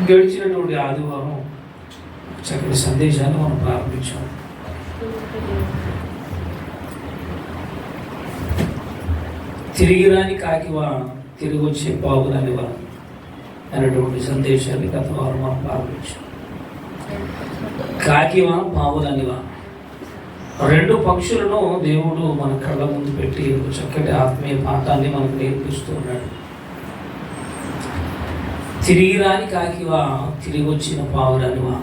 గడిచినటువంటి ఆదివారం చక్కటి సందేశాన్ని మనం ప్రారంభించాం. తిరిగి రాని కాకివా తిరిగి వచ్చే బాబులనివా అనేటువంటి సందేశాన్ని గత వారం మనం ప్రారంభించాం. కాకివా పావులనివా రెండు పక్షులను దేవుడు మన కళ్ళ ముందు పెట్టి చక్కటి ఆత్మీయ పాఠాన్ని మనకు నేర్పిస్తూ ఉన్నాడు. తిరిగి రాని కాకివా తిరిగి వచ్చిన పావురానివా,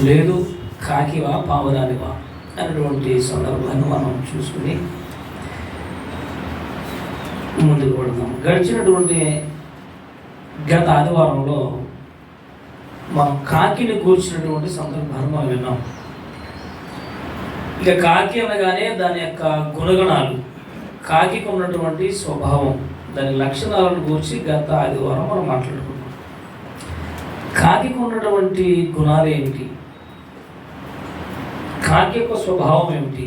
లేదు కాకివా పావురానివా అనేటువంటి సందర్భాన్ని మనం చూసుకుని ముందుకు పడతాం. గడిచినటువంటి గత ఆదివారంలో మనం కాకిని కూర్చున్నటువంటి సందర్భాన్ని మనం విన్నాం. ఇక కాకి అనగానే దాని యొక్క గుణగణాలు, కాకికి ఉన్నటువంటి స్వభావం, దాని లక్షణాలను గురించి గత ఆదివారం మనం మాట్లాడుకున్నాం. కాకికి ఉన్నటువంటి గుణాలు ఏమిటి, కాకి యొక్క స్వభావం ఏమిటి,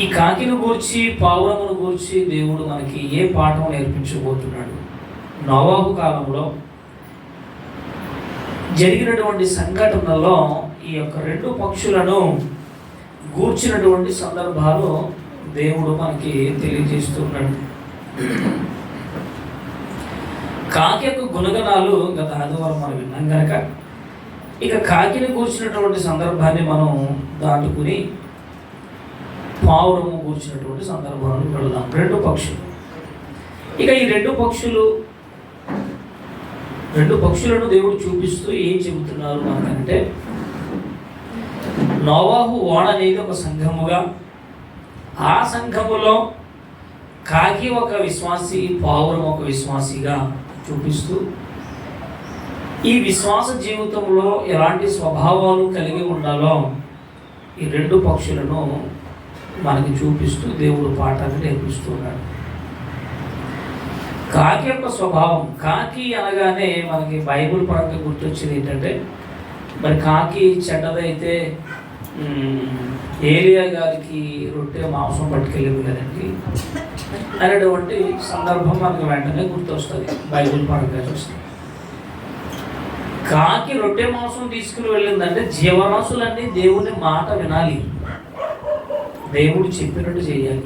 ఈ కాకిని గూర్చి పావురమును గూర్చి దేవుడు మనకి ఏ పాఠం నేర్పించబోతున్నాడు, నోవాహు కాలంలో జరిగినటువంటి సంఘటనలో ఈ యొక్క రెండు పక్షులను గూర్చినటువంటి సందర్భాలు దేవుడు మనకి తెలియజేస్తున్నాడు. కాకి యొక్క గుణగణాలు గత ఆదివారం మనం విన్నాం కనుక ఇక కాకిని కూర్చున్నటువంటి సందర్భాన్ని మనం దాటుకుని పావురము కూర్చున్నటువంటి సందర్భాన్ని వెళదాం. రెండు పక్షులు, ఇక ఈ రెండు పక్షులను దేవుడు చూపిస్తూ ఏం చెబుతున్నారు మనకంటే, నోవాహు ఓడ అనేది ఒక సంఘముగా, ఆ సంఘములో కాకి ఒక విశ్వాసి, పావురం ఒక విశ్వాసిగా చూపిస్తూ ఈ విశ్వాస జీవితంలో ఎలాంటి స్వభావాలు కలిగి ఉండాలో ఈ రెండు పక్షులను మనకి చూపిస్తూ దేవుడు పాఠాన్ని నేర్పిస్తున్నాడు. కాకి యొక్క స్వభావం, కాకి అనగానే మనకి బైబిల్ పరంగా గుర్తొచ్చేది ఏంటంటే, మరి కాకి చెడ్డదైతే ఏలియా గారికి రొట్టె మాంసం పట్టుకెళ్ళింది కదండి అనేటువంటి సందర్భం మనకు వెంటనే గుర్తొస్తుంది బైబిల్ పరంగా చూస్తే. కాకి రొట్టె మాంసం తీసుకుని వెళ్ళిందంటే జీవరాశులన్నీ దేవుని మాట వినాలి, దేవుడు చెప్పినట్టు చేయాలి.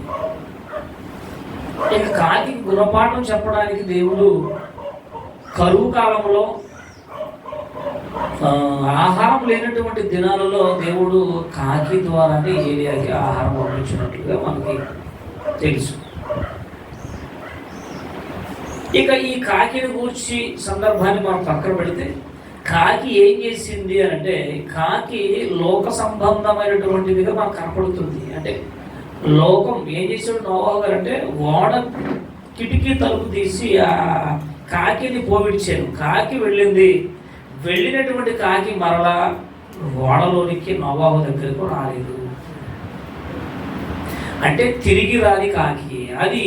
ఇక కాకి గుణపాఠం చెప్పడానికి దేవుడు కరువు కాలంలో ఆహారం లేనటువంటి దినాలలో దేవుడు కాకి ద్వారానే ఏలియాకి ఆహారం పంపించినట్లుగా మనకి తెలుసు. ఇక ఈ కాకిని గూర్చి సందర్భాన్ని మనం పక్కన పెడితే, కాకి ఏం చేసింది అని అంటే, కాకి లోక సంబంధమైనటువంటిదిగా మనకు కనపడుతుంది. అంటే లోకం ఏం చేసాడు నోవాహు గారు అంటే, ఓడ కిటికీ తలుపు తీసి ఆ కాకిని పోవిడిచాను. కాకి వెళ్ళినటువంటి కాకి మరలా ఓడలోనికి నోవాహు దగ్గరకు రాలేదు. అంటే తిరిగి రాని కాకి, అది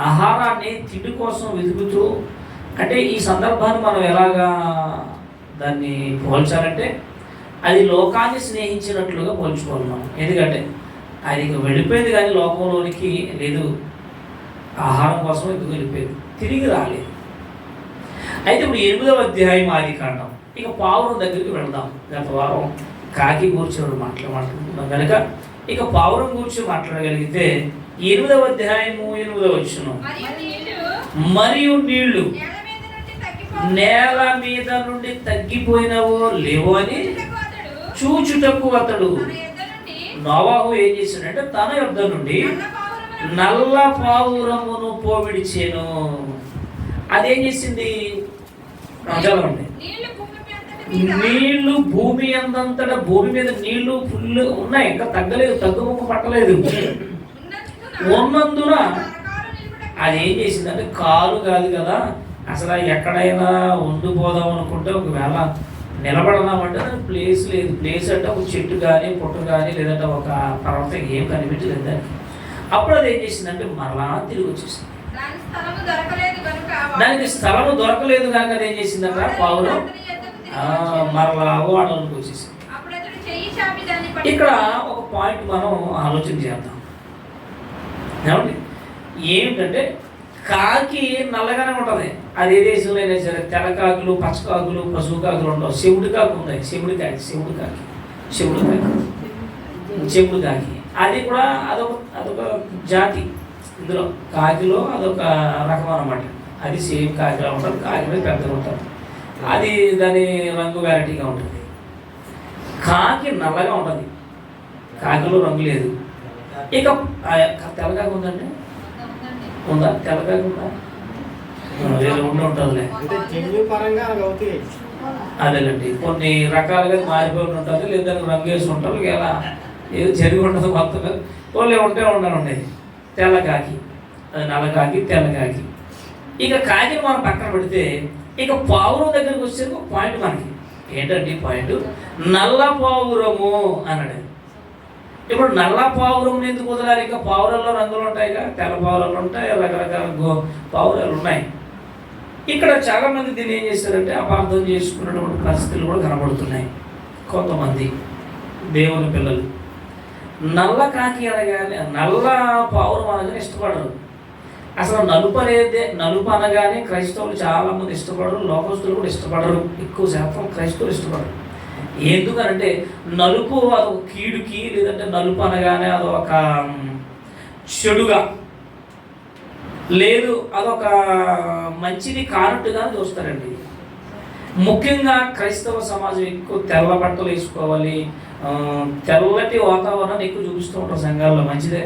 ఆహారాన్ని తిండి కోసం వెతుకుతూ, అంటే ఈ సందర్భాన్ని మనం ఎలాగా దాన్ని పోల్చాలంటే, అది లోకాన్ని స్నేహించినట్లుగా పోల్చుకోవాలి మనం. ఎందుకంటే అది ఇక వెళ్ళిపోయింది కానీ లోకంలోనికి లేదు, ఆహారం కోసం ఎందుకు వెళ్ళిపోయింది, తిరిగి రాలేదు. అయితే ఇప్పుడు 8వ అధ్యాయం ఆదికాండం, ఇక పావురం దగ్గరికి వెళదాం. గత వారం కాకి కూర్చొని మాట్లాడుకుంటున్నాం కనుక ఇక పావురం కూర్చొని మాట్లాడగలిగితే 8వ అధ్యాయము 8వ వచనం, మరియు నీళ్లు నేల మీద నుండి తగ్గిపోయినవో లేవో అని చూచుటకు అతడు నోవాహు ఏం చేశాడంటే తన యొద్ద నుండి నల్ల పావురమును పోవిడిచేను. అదేం చేసింది, చదవండి. నీళ్లు భూమి అందంతటా, భూమి మీద నీళ్లు ఫుల్ ఉన్నాయి, ఇంకా తగ్గలేదు, తగ్గుముఖం పట్టలేదు. ఉన్నందున అది ఏం చేసిందంటే, కాలు కాదు కదా అసలు ఎక్కడైనా ఉండిపోదాం అనుకుంటే, ఒకవేళ నిలబడదామంటే దానికి ప్లేస్ లేదు. ప్లేస్ అంటే ఒక చెట్టు కానీ పుట్ట కానీ లేదంటే ఒక పర్వతం ఏం కనిపించలేదు దానికి. అప్పుడు అది ఏం చేసిందంటే మరలా తిరిగి వచ్చేసింది. దానికి స్థలము దొరకలేదు కనుక అది ఏం చేసిందంట, పావురం మరలా ఓడలోకి వచ్చేసింది. ఇక్కడ ఒక పాయింట్ మనం ఆలోచన చేద్దాం. ఏమండి, ఏమిటంటే కాకి నల్లగానే ఉంటుంది. అది ఏ దేశంలో అయినా సరే తెల్లకాకులు, పచ్చకాకులు, పశువు కాకులు ఉండవు. శివుడి కాకు ఉంది, శివుడి కాకి, చెవుడు కాకి. అది కూడా అదొక జాతి. ఇందులో కాకిలో అదొక రకం అన్నమాట. అది సేమ్ కాకిలా ఉంటుంది, కాకి మీద పెద్దగా ఉంటుంది. అది దాని రంగు వెరైటీగా ఉంటుంది. కాకి నల్లగా ఉంటుంది, కాకిలో రంగు లేదు. ఇక తెల్లగా ఉందండి, ఉందా? తెల్లగా ఉందా? ఉంటుందిలే. అదేనండి, కొన్ని రకాలుగా మారిపోయి ఉంటుంది, లేదా రంగు వేసి ఉంటారు, ఇలా ఏదో జరిగి ఉంటుంది మొత్తం. వాళ్ళు ఉండండి. తెల్లకాకి, అది నల్లకాకి, తెల్లకాకి. ఇక కాకిని మనం పక్కన పెడితే ఇక పావురం దగ్గరికి వచ్చే ఒక పాయింట్ మనకి ఏంటంటే పాయింట్ నల్ల పావురము అన్నాడు. ఇప్పుడు నల్ల పావురం ఎందుకు వదలాలి? ఇక పావురాల్లో రంగులు ఉంటాయిగా, తెల్ల పావురాలు ఉంటాయి, రకరకాల పావురాలు ఉన్నాయి. ఇక్కడ చాలామంది దీన్ని ఏం చేస్తారంటే అపార్థం చేసుకున్నటువంటి పరిస్థితులు కూడా కనబడుతున్నాయి. కొంతమంది దేవుని పిల్లలు నల్ల కాకి అనగానే, నల్ల పావురం అనగానే ఇష్టపడరు. అసలు నలుపు అనగానే క్రైస్తవులు చాలామంది ఇష్టపడరు, లోకస్తులు కూడా ఇష్టపడరు. ఎక్కువ శాతం క్రైస్తవులు ఇష్టపడరు. ఎందుకనంటే నలుపు అదొక కీడుకి, లేదంటే నలుపు అనగానే అదొక చెడుగా, లేదు అదొక మంచిది కానట్టుగా చూస్తారండి. ముఖ్యంగా క్రైస్తవ సమాజం ఎక్కువ తెల్ల బట్టలు వేసుకోవాలి, తెల్లటి వాతావరణాన్ని ఎక్కువ చూపిస్తూ ఉంటారు సంఘాల్లో, మంచిదే.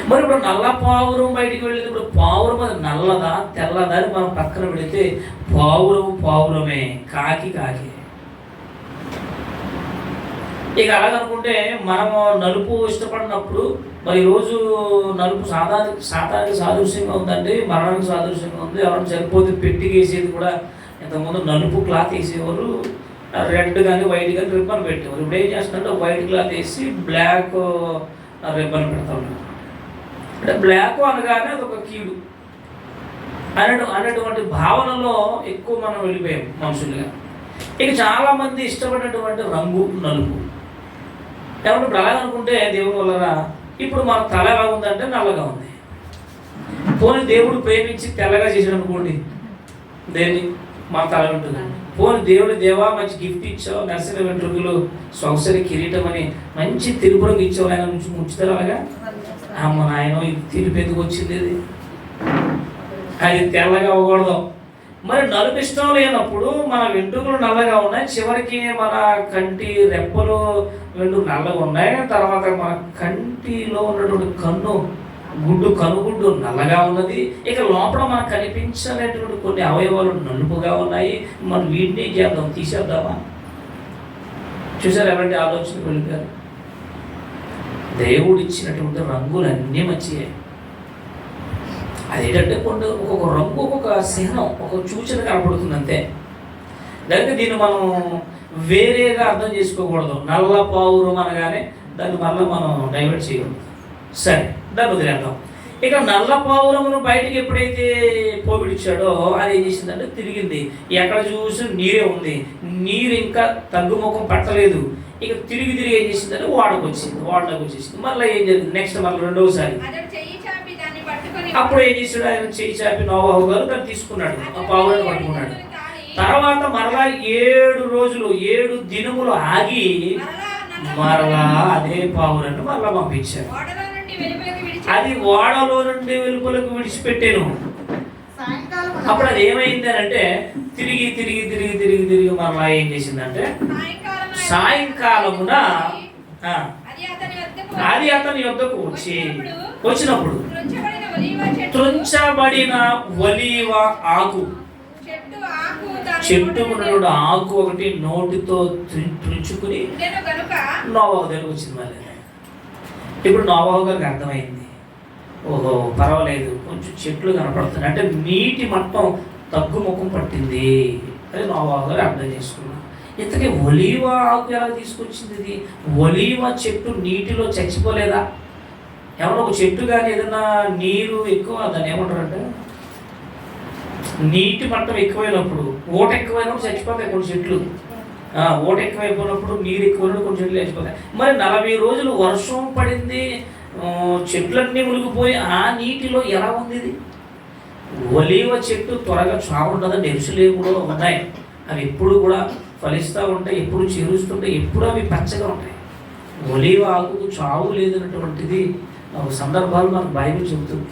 మరి ఇప్పుడు నల్ల పావురం బయటికి వెళ్ళేటప్పుడు పావురం అది నల్లదా తెల్లదా అని మనం పక్కన పెడితే పావురమే, కాకి. ఇక అలాగనుకుంటే మనము నలుపు ఇష్టపడినప్పుడు మరి ఈరోజు నలుపు శాతానికి సాదృశ్యంగా ఉందండి, మరణానికి సాదృశ్యంగా ఉంది. ఎవరైనా చనిపోతే పెట్టి వేసేది కూడా ఇంతకుముందు నలుపు క్లాత్ వేసేవారు, రెడ్ కానీ వైట్ కానీ రిబ్బన్ పెట్టేవారు. ఇప్పుడు ఏం చేస్తున్నారంటే వైట్ క్లాత్ వేసి బ్లాక్ రిబ్బన్ పెడతా ఉన్నారు. అంటే బ్లాక్ అనగానే అదొక కీడు అనేటువంటి భావనలో ఎక్కువ మనం వెళ్ళిపోయాం మనుషులుగా. ఇక చాలామంది ఇష్టపడినటువంటి రంగు నలుపు. కాబట్టి ఇప్పుడు అలాగనుకుంటే దేవుని వల్ల ఇప్పుడు మన తల ఎలా ఉందంటే నల్లగా ఉంది. పోనీ దేవుడు ప్రేమించి తెల్లగా చేసాడు అనుకోండి, దేన్ని మన తల ఉంటుంది. పోనీ దేవా మంచి గిఫ్ట్ ఇచ్చావు, నర్సిన వెంట్రుకలు, సొగసరి కిరీటం అని మంచి తిరుపురంగా ఇచ్చావు, ఆయన నుంచి ముంచుతారు. అలాగా అమ్మ నాయన ఇది తిరుపు ఎందుకు వచ్చింది, అది తెల్లగా అవ్వకూడదు. మరి నలుపు ఇష్టం లేనప్పుడు మన వెంట్రుకలు నల్లగా ఉన్నాయి, చివరికి మన కంటి రెప్పలు వెంట్రుకలు నల్లగా ఉన్నాయి, తర్వాత మన కంటిలో ఉన్నటువంటి కనుగుడ్డు నల్లగా ఉన్నది. ఇక లోపల మనకు కనిపించలేటువంటి కొన్ని అవయవాలు నలుపుగా ఉన్నాయి. మనం వీటిని చేద్దాం, తీసేద్దామా? చూసారు ఎవరంటే ఆలోచన వెళ్ళిపోయారు. దేవుడు ఇచ్చినటువంటి రంగులన్నీ మంచియే. అదేంటంటే కొన్ని ఒక్కొక్క రంగు ఒక్కొక్క చిహ్నం, ఒక్కొక్క సూచన కనపడుతుంది అంతే. దానికి దీన్ని మనం వేరేగా అర్థం చేసుకోకూడదు. నల్ల పావురం అనగానే దాన్ని మళ్ళీ మనం డైవర్ట్ చేయకూడదు. సరే, దాన్ని వదిలేద్దాం. ఇక నల్ల పావురమును బయటికి ఎప్పుడైతే పోవిడిచ్చాడో అది ఏం చేసిందంటే తిరిగింది. ఎక్కడ చూసి నీరే ఉంది, నీరు ఇంకా తగ్గుముఖం పట్టలేదు. ఇక తిరిగి ఏం చేసిందంటే వాడలోకి వచ్చేసింది. మళ్ళీ ఏం జరిగింది నెక్స్ట్, మళ్ళీ రెండవసారి అప్పుడు ఏం చేశాడు, ఆయన చేయి చాపి నోవాహు గారు దాన్ని తీసుకున్నాడు, ఆ పావురాన్ని పట్టుకున్నాడు. తర్వాత మరలా 7 దినములు ఆగి మరలా అదే పావురాన్ని మరలా పంపించారు. అది ఓడలో నుండి వెలుపలకు విడిచిపెట్టాను. అప్పుడు అది ఏమైంది అని అంటే తిరిగి మరలా ఏం చేసిందంటే సాయంకాలమున అది అతని యొద్దకు వచ్చినప్పుడు త్రుంచబడిన ఒలీవ ఆకు, చెట్టు ఉన్నటువంటి ఆకు ఒకటి నోటితో త్రుంచుకుని నోవాహు దగ్గరకు వచ్చింది. మళ్ళీ ఇప్పుడు నోవాహు గారికి అర్థమైంది, ఓహో పర్వాలేదు కొంచెం చెట్లు కనపడుతుంది అంటే నీటి మట్టం తగ్గుముఖం పట్టింది అని నోవాహు గారు అర్థం చేసుకున్నాం. ఇంతకీ ఒలీవ ఆకు ఎలా తీసుకొచ్చింది? ఇది ఒలీవ చెట్టు నీటిలో చచ్చిపోలేదా? ఏమన్నా ఒక చెట్టు కానీ ఏదైనా నీరు ఎక్కువ దాన్ని ఏమంటారంటే నీటి మట్టం ఎక్కువైనప్పుడు, ఓట ఎక్కువైనప్పుడు చచ్చిపోతాయి కొన్ని చెట్లు. ఓట ఎక్కువైపోయినప్పుడు నీరు ఎక్కువ కొంచెం లేచిపోతాయి. మరి 40 రోజులు వర్షం పడింది, చెట్లన్నీ మునిగిపోయి ఆ నీటిలో ఎలా ఉంది ఇది? ఒలీవ చెట్టు త్వరగా చావుండదని ఎరుసలేములో ఉన్నాయి. అవి ఎప్పుడు కూడా ఫలిస్తూ ఉంటాయి, ఎప్పుడు చేరుస్తుంటాయి, ఎప్పుడు అవి పచ్చగా ఉంటాయి. ఒలీవ ఆకుకు చావు లేదన్నటువంటిది సందర్భాలు మనకు బైబిల్ చెబుతుంది.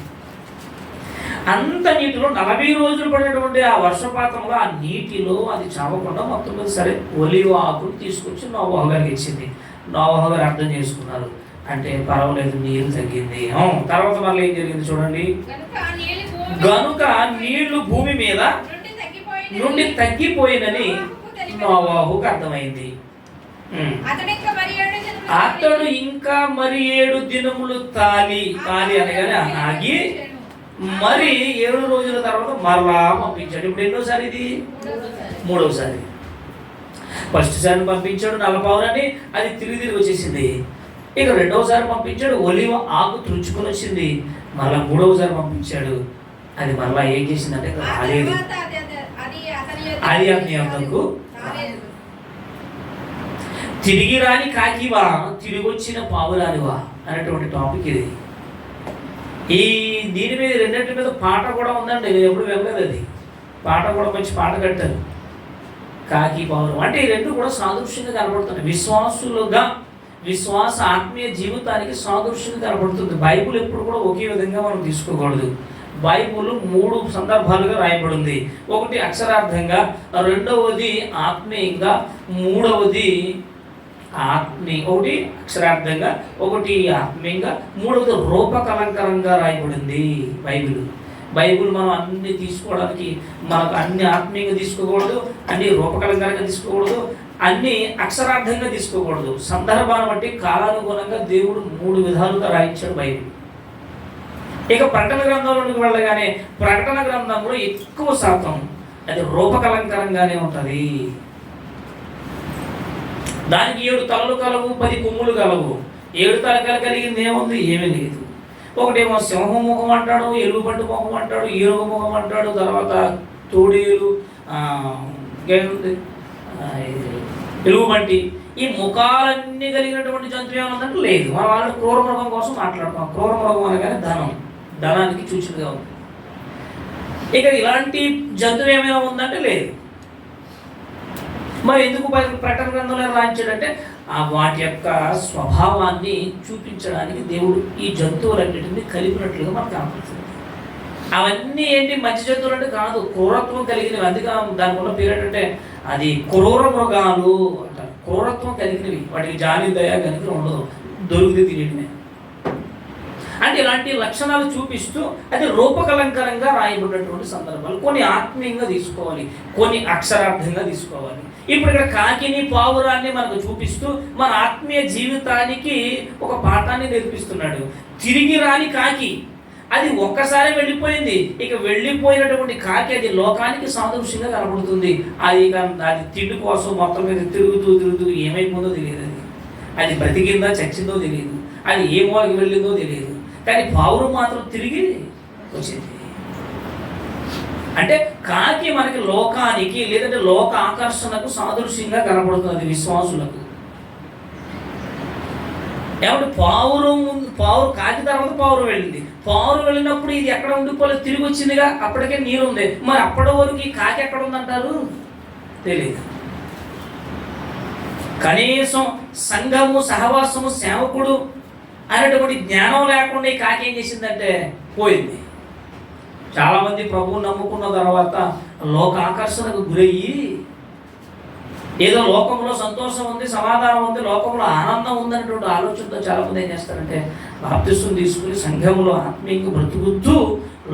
అంత నీటిలో 40 రోజులు పడినటువంటి ఆ వర్షపాతంలో ఆ నీటిలో అది చావకుండా మొత్తం మీద సరే ఒలీవ ఆకులు తీసుకొచ్చి నోవహు గారికి ఇచ్చింది. నోవహు గారు అర్థం చేసుకున్నారు, అంటే పర్వాలేదు నీరు తగ్గింది. తర్వాత మళ్ళీ ఏం జరిగింది చూడండి. గనుక నీళ్లు భూమి మీద నుండి తగ్గిపోయినని నోవహుకు అర్థమైంది. అతడు ఇంకా మరి 7 దినములు తాలి అనగానే ఆగి మరి 7 రోజుల తర్వాత మరలా పంపించాడు. ఇప్పుడు ఎన్నోసారి ఇది? 3వసారి. ఫస్ట్ సారి పంపించాడు 40 అది తిరిగి వచ్చేసింది. ఇక 2వసారి పంపించాడు, ఒలివ ఆకు తుడుచుకొని వచ్చింది. మళ్ళా 3వసారి పంపించాడు, అది మళ్ళా ఏం చేసిందంటే రాలేదు. అది అతని యొద్దకు తిరిగి రాని కాకివా, తిరిగి వచ్చిన పావురానివా అనేటువంటి టాపిక్ ఇది. దీని మీద రెండింటి మీద పాట కూడా ఉందండి. నేను ఎప్పుడు వెళ్ళలేదు. అది పాట కూడా మంచి పాట కట్టారు, కాకి పావురం. అంటే ఈ రెండు కూడా సాదృశ్యంగా కనబడుతుంది. విశ్వాస ఆత్మీయ జీవితానికి సాదృశ్యంగా కనబడుతుంది. బైబుల్ ఎప్పుడు కూడా ఒకే విధంగా మనం తీసుకోకూడదు. బైబుల్ 3 సందర్భాలుగా రాయబడింది. ఒకటి అక్షరార్థంగా, రెండవది ఆత్మీయంగా, మూడవది ఒకటి అక్షరార్థంగా, ఒకటి ఆత్మీయంగా, మూడవది రూపకలంకరంగా రాయబడింది బైబిల్ మనం అన్ని తీసుకోవడానికి మనకు అన్ని ఆత్మీయంగా తీసుకోకూడదు, అన్ని రూపకలంకరంగా తీసుకోకూడదు, అన్ని అక్షరార్థంగా తీసుకోకూడదు. సందర్భాన్ని బట్టి కాలానుగుణంగా దేవుడు 3 విధాలుగా రాయించాడు బైబిల్. ఇక ప్రకటన గ్రంథంలోకి వెళ్ళగానే ప్రకటన గ్రంథంలో ఎక్కువ శాతం అది రూపకలంకరంగానే ఉంటుంది. దానికి 7 తలలు కలవు, 10 కొమ్ములు కలవు. 7 తలకలు కలిగింది ఏముంది? ఏమీ లేదు. ఒకటేమో సింహం ముఖం అంటాడు, ఎలుగుబంటి ముఖం అంటాడు, ఏనుగు ముఖం అంటాడు, తర్వాత తోడేలు, ఎలుగుబంటి, ఈ ముఖాలన్నీ కలిగినటువంటి జంతువు ఏమన్నట్టు లేదు. మనం వాళ్ళ క్రూర మృగం కోసం మాట్లాడుతాం. క్రూర మృగం అనగానే ధనానికి సూచనగా ఉంది. ఇక ఇలాంటి జంతువు ఏమైనా ఉందంటే లేదు. మరి ఎందుకు ప్రకటన గ్రంథంలో రాయించాడంటే వాటి యొక్క స్వభావాన్ని చూపించడానికి దేవుడు ఈ జంతువులన్నింటినీ కలిపినట్లుగా మనకు కనపడుతుంది. అవన్నీ ఏంటి? మంచి జంతువులు అంటే కాదు, క్రూరత్వం కలిగినవి. అందుకే దానికి ఉన్న పేరు ఏంటంటే అది క్రూర మృగాలు అంటారు. క్రూరత్వం కలిగినవి, వాటికి జాలి దయ కనుక ఉండదు, దొరికితే తినేటివి. అంటే ఇలాంటి లక్షణాలు చూపిస్తూ అది రూపకలంకరంగా రాయబడినటువంటి సందర్భాలు. కొన్ని ఆత్మీయంగా తీసుకోవాలి, కొన్ని అక్షరార్థంగా తీసుకోవాలి. ఇప్పుడు ఇక్కడ కాకిని పావురాన్ని మనకు చూపిస్తూ మన ఆత్మీయ జీవితానికి ఒక పాఠాన్ని నేర్పిస్తున్నాడు. తిరిగి రాని కాకి, అది ఒక్కసారి వెళ్ళిపోయింది. ఇక వెళ్ళిపోయినటువంటి కాకి అది లోకానికి సాదృశ్యంగా కనబడుతుంది. అది తిండి కోసం మొత్తం మీద తిరుగుతూ ఏమైపోయిందో తెలియదు. అది బ్రతికిందా చచ్చిందో తెలియదు, అది ఏ మూలకి వెళ్ళిందో తెలియదు. కానీ పావురం మాత్రం తిరిగి వచ్చింది. అంటే కాకి మనకి లోకానికి లేదంటే లోక ఆకర్షణకు సాదృశ్యంగా కనబడుతుంది విశ్వాసులకు. ఏమంటే పావురం కాకి తర్వాత పావురం వెళ్ళింది. పావురం వెళ్ళినప్పుడు ఇది ఎక్కడ ఉండిపోలేదు, తిరిగి వచ్చిందిగా. అప్పటికే నీరు ఉంది. మరి అప్పటి వరకు ఈ కాకి ఎక్కడ ఉందంటారు? తెలియదు. కనీసం సంఘము, సహవాసము, సేవకుడు అనేటువంటి జ్ఞానం లేకుండా ఈ కాకి ఏం చేసిందంటే పోయింది. చాలామంది ప్రభువు నమ్ముకున్న తర్వాత లోక ఆకర్షణకు గురయ్యి ఏదో లోకంలో సంతోషం ఉంది, సమాధానం ఉంది, లోకంలో ఆనందం ఉందనేటువంటి ఆలోచనతో చాలామంది ఏం చేస్తారంటే బాప్తిస్మం తీసుకుని సంఘంలో ఆత్మీయంగా బ్రతుకుతూ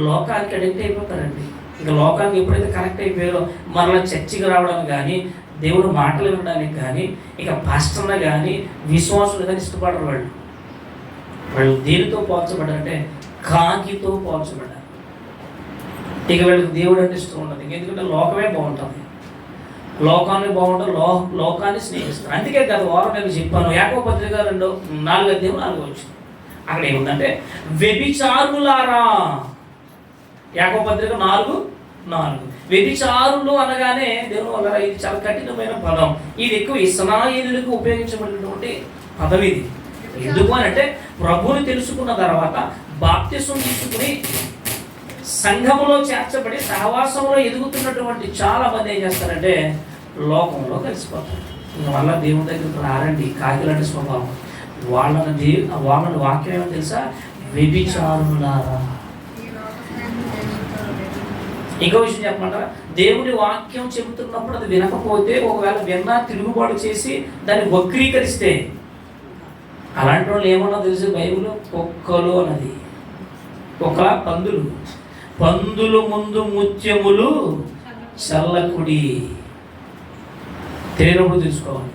లోకానికి అడిక్ట్ అయిపోతారండి. ఇక లోకానికి ఎప్పుడైతే కనెక్ట్ అయిపోయారో మరలా చర్చికి రావడానికి కానీ, దేవుడు మాటలు వినడానికి కానీ, ఇక పాస్టర్లు కానీ, విశ్వాసులు కానీ ఇష్టపడరు. వాళ్ళు దేనితో పోల్చబడ్డారంటే కాకితో పోల్చబడ్డారు. ఇక వీళ్ళకి దేవుడు అంటే ఇష్టం ఉండదు. ఎందుకంటే లోకమే బాగుంటుంది, లోకాన్ని బాగుంటుంది, లోకాన్ని స్నేహిస్తారు. అందుకే గత వారం నేను చెప్పాను, యాకోబు పత్రిక 4:4 అక్కడ ఏముందంటే వ్యభిచారులారా. యాకోబు పత్రిక 4. వ్యభిచారులు అనగానే దేవుని వల్ల ఇది చాలా కఠినమైన పదం. ఇది ఎక్కువ ఇశ్రాయేలులకు ఉపయోగించబడినటువంటి పదం ఇది. ఎందుకు అని అంటే ప్రభువుని తెలుసుకున్న తర్వాత బాప్తిసం తీసుకుని సంఘములో చేర్చబడి సహవాసంలో ఎదుగుతున్నటువంటి చాలా మంది ఏం చేస్తారంటే లోకంలో కలిసిపోతారు. వల్ల దేవుని దగ్గరికి రారండి. కాకిలాంటి స్వభావం వాళ్ళని వాక్యం ఏమో తెలుసా, వ్యభిచారులారా. ఇంకో విషయం చెప్పమంటారా, దేవుని వాక్యం చెబుతున్నప్పుడు అది వినకపోతే, ఒకవేళ విన్నా తిరుగుబాటు చేసి దాన్ని వక్రీకరిస్తే, అలాంటి వాళ్ళు ఏమన్నా తెలుసు బైబిల్, కుక్కలు అన్నది. కుక్క, పందులు ముందు ముత్యములు చల్లకుడి. తెలియనప్పుడు తెలుసుకోవాలి.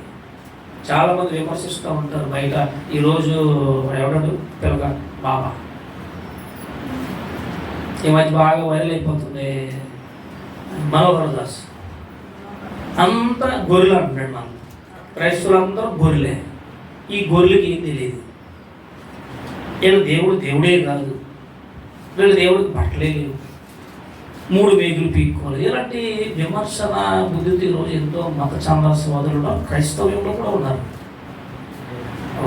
చాలామంది విమర్శిస్తూ ఉంటారు బయట. ఈరోజు ఎవడాడు పిల్లగా బాబా ఈ మధ్య బాగా వైరల్ అయిపోతుంది మనోహర్ దాస్. అంతా గొర్రెలు అంటున్నాడు. మనం క్రైస్తవులందరూ గొర్రెలే. ఈ గొర్రెలకి ఏం తెలియదు. వీళ్ళు దేవుడే కాదు, వీళ్ళు దేవుడికి బట్టలే లేవు, 3 మేకులు పీక్కోవాలి. ఇలాంటి విమర్శన బుద్ధితో ఈరోజు ఎంతో మత ఛాంద సోదరులు క్రైస్తవ్యంలో కూడా ఉన్నారు.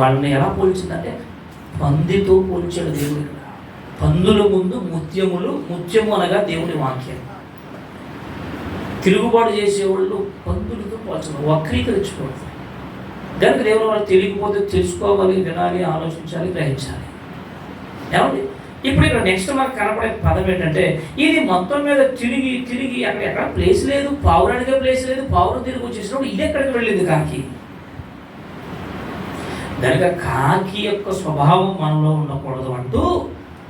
వాళ్ళని ఎలా పోల్చిందంటే పందితో పోల్చాడు దేవుడు. ఇక్కడ పందుల ముందు ముత్యము అనగా దేవుని వాక్యం. తిరుగుబాటు చేసేవాళ్ళు పందులతో పోల్చడం, వక్రీకరించుకోవడం. దానికి దేవుడు వాళ్ళు తెలియకపోతే తెలుసుకోవాలి, వినాలి, ఆలోచించాలి, గ్రహించాలి. ఏమండి, ఇప్పుడు ఇక్కడ నెక్స్ట్ మనకు కనపడే పదం ఏంటంటే, ఇది మొత్తం మీద తిరిగి ఎక్కడ ప్లేస్ లేదు, పావురానికే ప్లేస్ లేదు. పావురం తిరిగి వచ్చేసినప్పుడు ఇది ఎక్కడికి వెళ్ళింది కాకి. కనుక కాకి యొక్క స్వభావం మనలో ఉండకూడదు అంటూ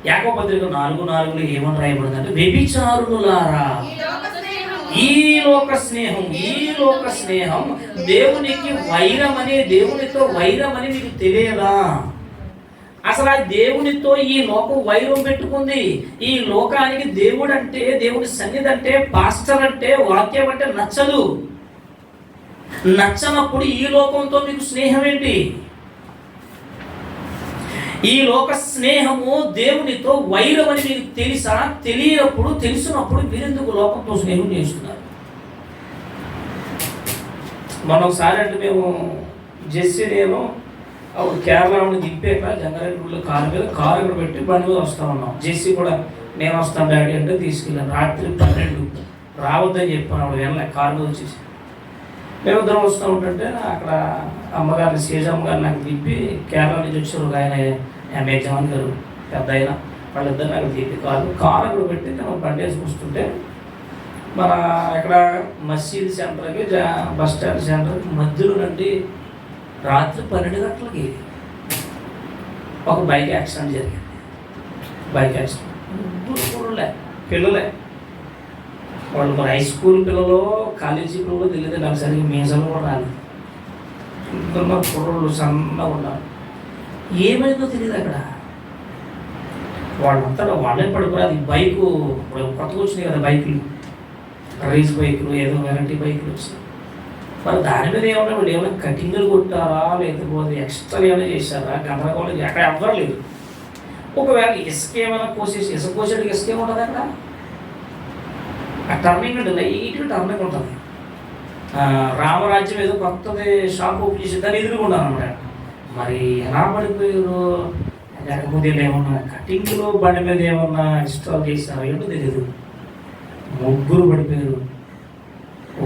యాకోబు పత్రిక 4:4 ఏమని రాయబడింది అంటే, వ్యభిచారులారా, ఈ లోక స్నేహం దేవునికి వైరమని, దేవునితో వైరమని మీకు తెలియదా? అసలు ఆ దేవునితో ఈ లోకం వైరం పెట్టుకుంది. ఈ లోకానికి దేవుడు అంటే, దేవుని సన్నిధి అంటే, పాస్టర్ అంటే, వాక్యం అంటే నచ్చదు. నచ్చనప్పుడు ఈ లోకంతో మీకు స్నేహం ఏంటి? ఈ లోక స్నేహము దేవునితో వైరం అని మీకు తెలుసా? తెలియనప్పుడు, తెలిసినప్పుడు మీరెందుకు లోకంతో స్నేహం చేస్తున్నారు? మరొకసారి అంటే మేము జెస్సీ నేను కేరళ దింపాక జంగారెడ్డి కారు ఇక్కడ పెట్టి బండి మీద వస్తూ ఉన్నాం. జెస్సీ కూడా నేను వస్తాను డాడీ అంటే తీసుకెళ్ళాను. రాత్రి 12 రావద్దని చెప్పాను. ఆవిడ వెళ్ళలే, కారు మీద వచ్చేసి. మేమిద్దరం వస్తూ ఉంటుంటే అక్కడ అమ్మగారిని, సేజమ్మ గారిని నాకు దింపి, కేరళ నుంచి వచ్చారు ఒక ఆయన అమెజాన్ గారు పెద్ద ఆయన, వాళ్ళిద్దరు నాకు దింపి కారు అక్కడ పెట్టి నేను బండి వేసి వస్తుంటే, మన ఇక్కడ మసీద్ సెంటర్కి బస్ స్టాండ్ సెంటర్కి మధ్యలో నుండి రాత్రి 12 గంటలకి ఒక బైక్ యాక్సిడెంట్ జరిగింది. బైక్ యాక్సిడెంట్, పిల్లలే వాళ్ళు హై స్కూల్ పిల్లలు, కాలేజీ పిల్లలు తెలియదు. నాకు సరిగ్గా మీసాలు కూడా రాలేదు. ఇంకొన్న కుర్రోళ్ళు సన్నగా ఉన్నారు. ఏమైందో తెలియదు అక్కడ. వాళ్ళంతా వాళ్ళే పడిపోయి, అది బైకు కొత్తగా వచ్చినాయి కదా బైకులు, రేస్ బైకులు, ఏదో వెరైటీ బైకులు వచ్చినాయి. మరి దాని మీద ఏమన్నా వాళ్ళు ఏమైనా కటింగ్లు కొట్టారా, లేకపోతే ఎక్స్ట్రా ఏమైనా చేశారా? గందరగోళం అక్కడ ఎవ్వరు లేదు. ఒకవేళ ఇసుక ఏమైనా కోసేసి, ఇసుక కోసేటికి ఇసుక ఏముంటుంది అక్కడ? ఆ టర్నింగ్ ఉంటుంది, లైట్గా టర్నింగ్ ఉంటుంది. రామరాజ్యం ఏదో కొత్తది షాప్ ఓపెన్ చేసి దాన్ని ఎదురుకున్నాను అనమాట. మరి ఎలా పడిపోయారు? లేకపోతే ఏమన్నా కటింగ్లో బండి మీద ఏమన్నా ఇన్స్టాల్ చేశారో ఏంటో తెలియదు. 3 పడిపోయారు.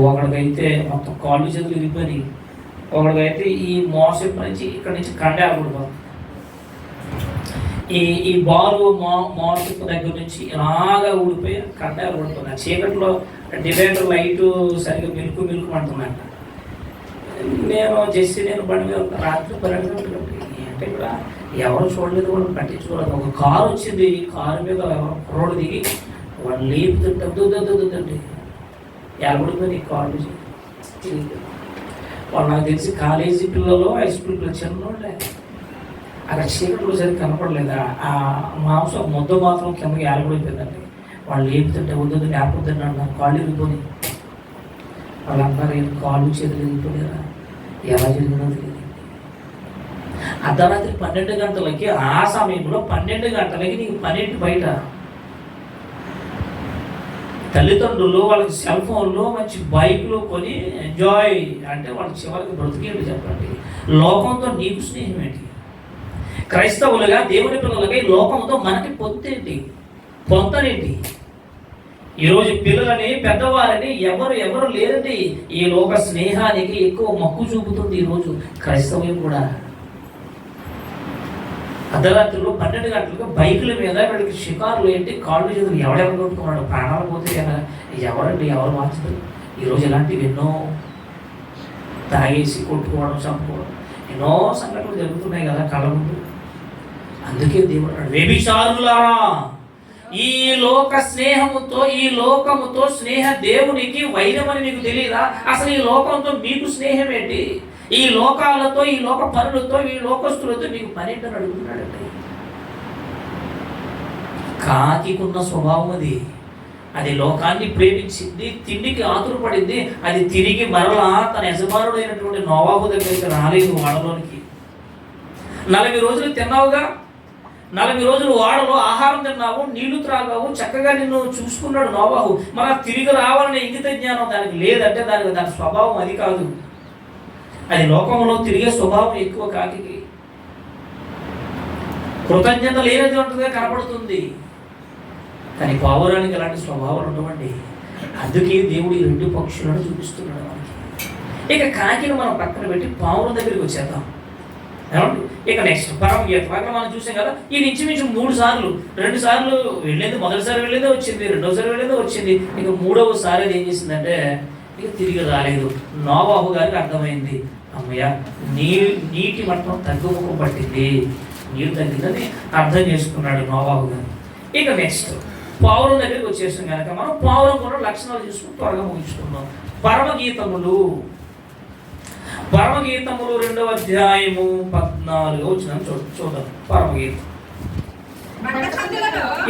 ఒకడికైతే మొత్తం కాళ్ళు చేతులు ఇరిగిపోయి, ఒకడికైతే ఈ మోసం నుంచి ఇక్కడ నుంచి కండాలు పడిపోతుంది. ఈ బారు మోసపు దగ్గర నుంచి ఇలాగా ఊడిపోయి కండాలు పడుతుంది. ఆ చీకట్లో డివైడర్ లైటు సరిగ్గా మిల్కు అంటున్నాక నేను బండి మీద రాత్రి 12 గంటలకి అంటే కూడా ఎవరు చూడలేదు, వాళ్ళు పట్టించుకోలేదు. ఒక కారు వచ్చింది, కారు మీద కుర్రోడు దిగి వాళ్ళు లేపుతుంటే ఎలబడిపోయి కాళ్ళు వాళ్ళు నాకు తెలిసి కాలేజీ పిల్లలు, హై స్కూల్ పిల్లలు చిన్నోళ్ళే. అక్కడ చీకట్లో సరిగ్గా కనపడలేదు. ఆ మాంసం ముద్ద మాత్రం కిందకి ఏలబడిపోయిందండి. వాళ్ళు లేపుతుంటే వద్దు లేకపోతుంటే అన్నారు, కాళ్ళు ఇరిగిపోయి. వాళ్ళు అన్నారు, కాళ్ళు చేతులు ఇరిగిపోయారా? ఎలా జరిగిందో తెలియదు. అర్ధరాత్రి 12 గంటలకి, ఆ సమయంలో 12 గంటలకి నీకు పనేంటి బయట? తల్లిదండ్రులు వాళ్ళకి సెల్ ఫోన్లు మంచి బైకులు కొని ఎంజాయ్ అంటే వాళ్ళ చివరికి బ్రతికేంటి చెప్పండి. లోకంతో నీకు స్నేహం ఏంటి? క్రైస్తవులుగా దేవుని పిల్లలుగా ఈ లోకంతో మనకి పొంతనేంటి? ఈరోజు పిల్లలని పెద్దవారిని ఎవరు లేరండి. ఈ లోక స్నేహానికి ఎక్కువ మక్కు చూపుతుంది ఈరోజు క్రైస్తవ్యం కూడా. అర్ధరాత్రిలో 12 గంటలకు బైకుల మీద వీళ్ళకి షికారులు ఏంటి, కాళ్ళు చేతులు ఎవడెవరు కొట్టుకున్నాడు, ప్రాణాలు పోతే ఎవరండి, ఎవరు మార్చుతారు? ఈరోజు ఇలాంటివి ఎన్నో తాగేసి కొట్టుకోవడం, చంపుకోవడం ఎన్నో సంఘటనలు జరుగుతున్నాయి కదా కళ్ళ ముందు. అందుకే దేవుడు వ్యభిచారులారా, ఈ లోక స్నేహముతో ఈ లోకముతో స్నేహ దేవునికి వైరమని మీకు తెలియదా? అసలు ఈ లోకంతో మీకు స్నేహం ఏంటి? ఈ లోకాలతో ఈ లోక పనులతో ఈ లోకస్తులతో మీకు పని ఏంటని అడుగుతున్నాడండి. కాకికున్న స్వభావం అది లోకాన్ని ప్రేమించింది, తిండికి ఆతురపడింది. అది తిరిగి మరలా తన యజమానుడైనటువంటి నోవాహు దగ్గరికి రాలేదు. వాడలోనికి 40 రోజులు తిన్నావుగా, 40 రోజులు వాడలో ఆహారం తిన్నావు, నీళ్లు త్రాగావు, చక్కగా నిన్ను చూసుకున్నాడు నోవాహు. మన తిరిగి రావాలనే ఇంగిత జ్ఞానం దానికి లేదంటే దాని స్వభావం అది కాదు. అది లోకంలో తిరిగే స్వభావం ఎక్కువ. కాకి కృతజ్ఞత లేనిది ఉంటుందిగా కనపడుతుంది, కానీ పావురానికి అలాంటి స్వభావాలు ఉండవండి. అందుకే దేవుడు ఈ 2 పక్షులను చూపిస్తున్నాడు మనకి. ఇక కాకిని మనం పక్కన పెట్టి పావురం దగ్గరికి వచ్చేద్దాం. ఏమండి? ఇక నెక్స్ట్ పరమగీతం. అక్కడ మనం చూసాం కదా, ఇది ఇంచుమించు 3 సార్లు, 2 సార్లు వెళ్ళేది, మొదటిసారి వెళ్ళేదే వచ్చింది, రెండోసారి వెళ్ళేదే వచ్చింది. ఇక 3వసారి అది ఏం చేసిందంటే ఇక తిరిగి రాలేదు. నోవాహు గారికి అర్థమైంది, అమ్మయ్య నీటి మట్టం తగ్గుముఖం పట్టింది, నీరు తగ్గిందని అర్థం చేసుకున్నాడు నోవాహు గారు. ఇక నెక్స్ట్ పావురం దగ్గరికి వచ్చేసాం కనుక మనం పావురం కూడా లక్షణాలు చూసుకుని త్వరగా ముగించుకుందాం. పరమగీతములు 2వ అధ్యాయము 14వ వచనం చూద్దాం. పరమగీతం.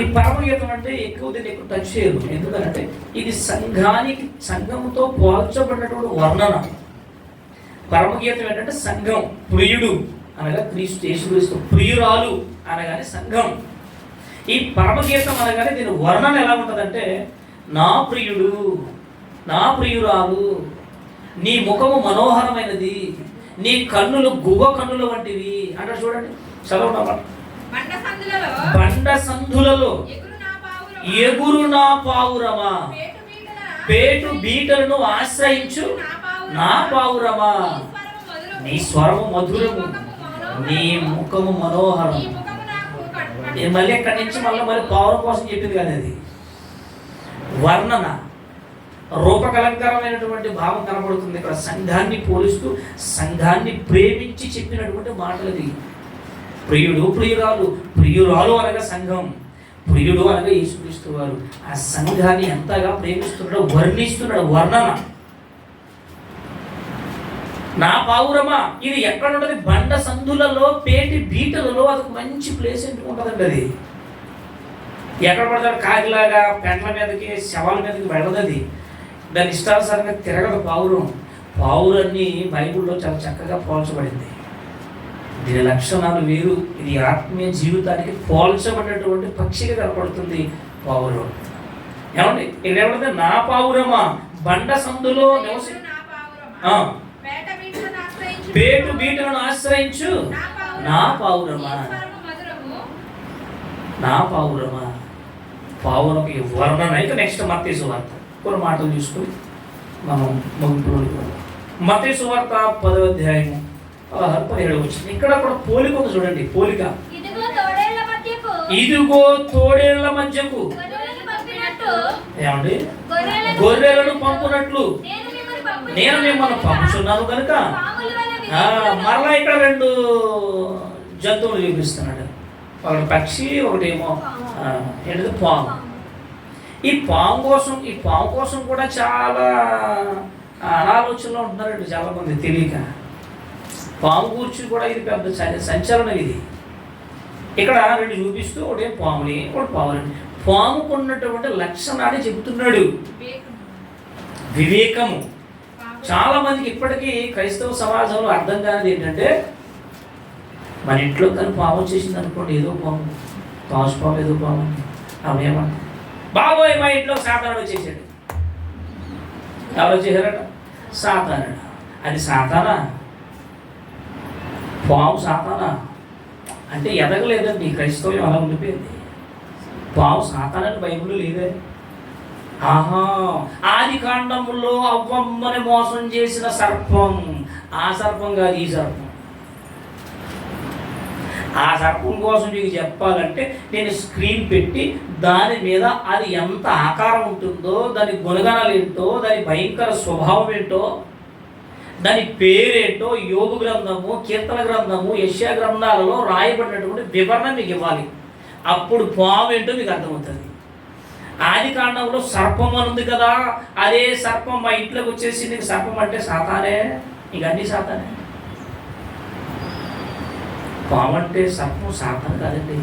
ఈ పరమగీతం అంటే ఎక్కువ దీన్ని ఎక్కువ టచ్ చేయరు. ఎందుకంటే ఇది సంఘముతో పోల్చబడినటువంటి వర్ణన. పరమగీతం ఏంటంటే సంఘం, ప్రియుడు అనగా యేసుక్రీస్తు, ప్రియురాలు అనగానే సంఘం. ఈ పరమగీతం అనగానే దీని వర్ణన ఎలా ఉంటుందంటే, నా ప్రియుడు, నా ప్రియురాలు, నీ ముఖము మనోహరమైనది, నీ కన్నులు గువ్వ కన్నుల వంటివి అంటారు. చూడండి, చదవడం. బండ సంధులలో ఎగురు నా పావురమా, పేటు బీటలను ఆశ్రయించు నా పావురమా, నీ స్వరము మధురము, నీ ముఖము మనోహరం. మళ్ళీ ఎక్కడి నుంచి మళ్ళీ పావురం కోసం చెప్పింది కదా, అది వర్ణన, రూపకలంకరమైనటువంటి భావం కనబడుతుంది ఇక్కడ. సంఘాన్ని పోలిస్తూ సంఘాన్ని ప్రేమించి చెప్పినటువంటి మాటలది. ప్రియుడు, ప్రియురాలు అనగా సంఘం, ప్రియుడు అనగా యేసుక్రీస్తు వారు. ఆ సంఘాన్ని ఎంతగా ప్రేమిస్తున్నాడో వర్ణిస్తున్నాడు. వర్ణన. నా పావురమా, ఇది ఎక్కడ ఉంటుంది? బండ సందులలో, పేటి బీటలలో. అదొక మంచి ప్లేస్ ఎంచుకుంటుందండి. అది ఎక్కడ పడతాడు? కాకిలాగా పెంట్ల మీదకి, శవాల మీదకి వెళ్ళదు. అది దాని ఇష్టానుసారంగా తిరగదు పావురం. పావురాన్ని బైబిల్లో చాలా చక్కగా పోల్చబడింది. దీని లక్షణాలు వేరు. ఇది ఆత్మీయ జీవితానికి పోల్చబడినటువంటి పక్షిగా కనపడుతుంది పావురం. ఏమండి? ఇక్కడ ఏమంటే నా పావురమా, బండ సందులో పేటు బీటలను ఆశ్రయించు నా పావురమా, నా పావురమా. పావురం ఈ వర్ణన. ఇక నెక్స్ట్ మత్తయి సువార్త కొన్ని మాటలు చూసుకుని మనం ముగింపులోకి వెళ్దాం. మత్తయి సువార్త 10వ అధ్యాయము 16-17 వచ్చింది. ఇక్కడ కూడా పోలిక ఉంది చూడండి. పోలిక. ఇదిగో తోడేళ్ల మధ్యకు ఏమండి గొర్రెలను పంపునట్లు నేను మిమ్మల్ని పంపుచున్నాను కనుక. మరలా ఇక్కడ 2 జంతువులు చూపిస్తున్నాడు. ఒకటి పక్షి, ఒకటేమో ఏంటంటే పాము. ఈ పాము కోసం కూడా చాలా అనాలోచనలో ఉంటున్నారండి చాలా మంది తెలియక. పాము కూర్చి కూడా ఇది పెద్ద సంచలనం. ఇది ఇక్కడ 2 చూపిస్తూ ఒకటే పాముని, ఒకటి పావులని. పాముకున్నటువంటి లక్షణాన్ని చెబుతున్నాడు, వివేకము. చాలా మందికి ఇప్పటికీ క్రైస్తవ సమాజంలో అర్థం కానిది ఏంటంటే, మన ఇంట్లో కానీ పాము వచ్చేసింది అనుకోండి, ఏదో పాము, పాము ఏదో పాము, అవేమంట బాబోయ్ మా ఇంట్లో సాతానుడు వచ్చేసాడు. ఎవరు వచ్చేసారట? సాతానుడు. అది సాతానా? పాము సాతానా అంటే ఎదగలేదండి. క్రైస్తవం అలా ఉండిపోయింది. పాము సాతానని బైబిల్లో లేదే. ఆహా, ఆది కాండములో అవ్వమ్మని మోసం చేసిన సర్పం ఆ సర్పం కాదు, ఈ సర్పం. ఆ సర్పం కోసం మీకు చెప్పాలంటే నేను స్క్రీన్ పెట్టి దాని మీద అది ఎంత ఆకారం ఉంటుందో, దాని గుణగణాలు ఏంటో, దాని భయంకర స్వభావం ఏంటో, దాని పేరేంటో యోబు గ్రంథము, కీర్తన గ్రంథము, యెషయా గ్రంథాలలో రాయబడినటువంటి వివరణ మీకు ఇవ్వాలి. అప్పుడు పాము ఏంటో మీకు అర్థమవుతుంది. ఆది కాండంలో సర్పం అని ఉంది కదా, అదే సర్పం మా ఇంట్లోకి వచ్చేసి నీకు సర్పం అంటే సాతానే, నీకు అన్నీ సాతానే. పాము అంటే సర్పం సాతాను కాదండి.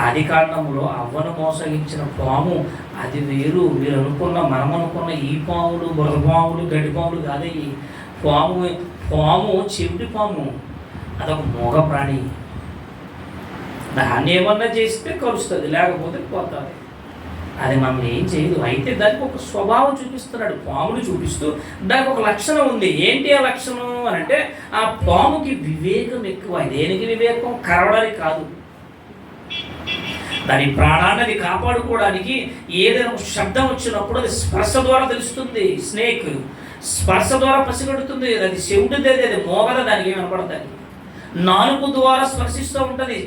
ఆది కాండంలో అవ్వను మోసగించిన పాము అది వేరు. మీరు అనుకున్న, మనం అనుకున్న ఈ పాములు, బురద పాములు, గడ్డి పాములు కాదయ్యి. పాము చెవిటి పాము, అదొక మూగ ప్రాణి. దాన్ని ఏమన్నా చేస్తే కలుస్తుంది, లేకపోతే పోతుంది. అది మనం ఏం చేయదు. అయితే దానికి ఒక స్వభావం చూపిస్తున్నాడు పాముని చూపిస్తూ. దానికి ఒక లక్షణం ఉంది. ఏంటి ఆ లక్షణం అని అంటే, ఆ పాముకి వివేకం ఎక్కువ. దేనికి వివేకం? కరవడానికి కాదు. దాని ప్రాణాన్ని కాపాడుకోవడానికి ఏదైనా శబ్దం వచ్చినప్పుడు అది స్పర్శ ద్వారా తెలుస్తుంది. స్నేక్ స్పర్శ ద్వారా పసిగడుతుంది. అది చెవుడిది, అది మోగద, దానికి ఏమి కనపడతాయి. నాలుగు ద్వారా స్పర్శిస్తూ ఉంటుంది,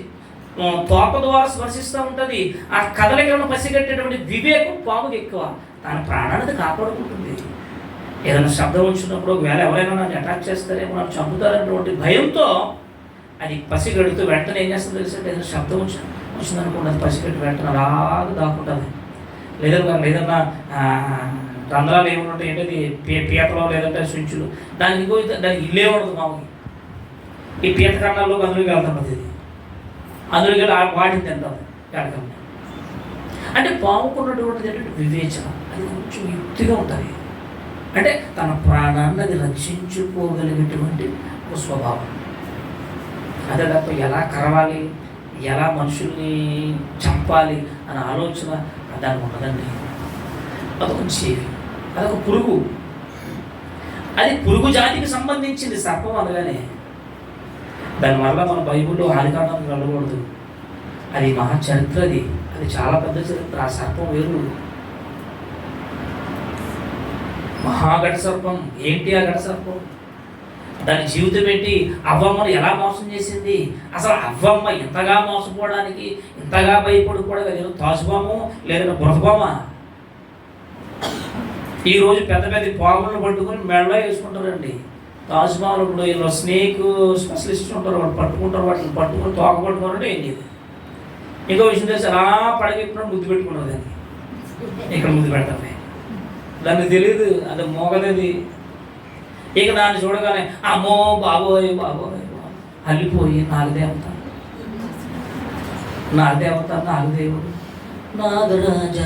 తోక ద్వారా స్పర్శిస్తూ ఉంటుంది. ఆ కదలికలను పసిగట్టేటువంటి వివేకం పాముకి ఎక్కువ. తన ప్రాణాన్ని కాపాడుకుంటుంది. ఏదైనా శబ్దం వచ్చినప్పుడు వేళ ఎవరైనా నన్ను అటాక్ చేస్తారేమో, నన్ను చంపుతారనేటువంటి భయంతో అది పసిగడుతూ వెంటనే ఏం చేస్తుందో తెలిసింటే, ఏదైనా శబ్దం వచ్చిందనుకోండి, అది పసిగట్టి వెంటనే అలాగే దాక్కుంటుంది. లేదన్నా రంధ్రాలు ఏముంటాయి ఏంటది, పీతలో లేదంటే సుంచులు, దానికి దానికి ఇల్లే ఉండదు మామూలు. ఈ పీత కన్నాల్లో అందులోకి వెళ్తాం, అందులోకి వెళ్ళి వాటిని తింటాం ఎడకం. అంటే పాముకున్నటువంటిది ఏంటంటే వివేచన. అది కొంచెం యుక్తిగా ఉంటుంది. అంటే తన ప్రాణాన్ని అది రక్షించుకోగలిగేటువంటి ఒక స్వభావం. అదే తప్ప ఎలా కరవాలి, ఎలా మనుషుల్ని చంపాలి అనే ఆలోచన దానికి ఉండదండి. అదొక జీవి, అదొక పురుగు. అది పురుగు జాతికి సంబంధించింది సర్పం అనగానే. దానివల్ల మన బైబిల్లో ఆదికాండానికి వెళ్ళకూడదు. అది మహా చరిత్ర. అది చాలా పెద్ద చరిత్ర. ఆ సర్పం వేరు, మహాఘట సర్పం. ఏంటి ఆ ఘట సర్పం? దాని జీవితం ఏంటి? అవ్వమ్మను ఎలా మోసం చేసింది? అసలు అవ్వమ్మ ఇంతగా మోసపోవడానికి, ఇంతగా భయపడిపోవడానికి తాజుబాము లేదా బురదబామా? ఈరోజు పెద్ద పెద్ద పాములను పట్టుకొని మెడలో వేసుకుంటారండి. తాజుబాములు ఇప్పుడు ఇలా స్నేక్ స్పెషలిస్ట్ ఉంటారు, వాళ్ళు పట్టుకుంటారు. వాటిని పట్టుకొని తోక పట్టుకున్నారంటే ఏం లేదు. ఇంకో విషయం తెలిసి అలా పడగెట్టినప్పుడు ముద్దు పెట్టుకున్నది. దాన్ని ఇక్కడ ముద్దు పెడతామే, దానికి తెలియదు అది మోగదది. ఇక దాన్ని చూడగానే అమ్మో బాబోయ్ బాబోయ్ అల్లిపోయి నాలుదేవత, నాలుదేవుడు, నాగరాజ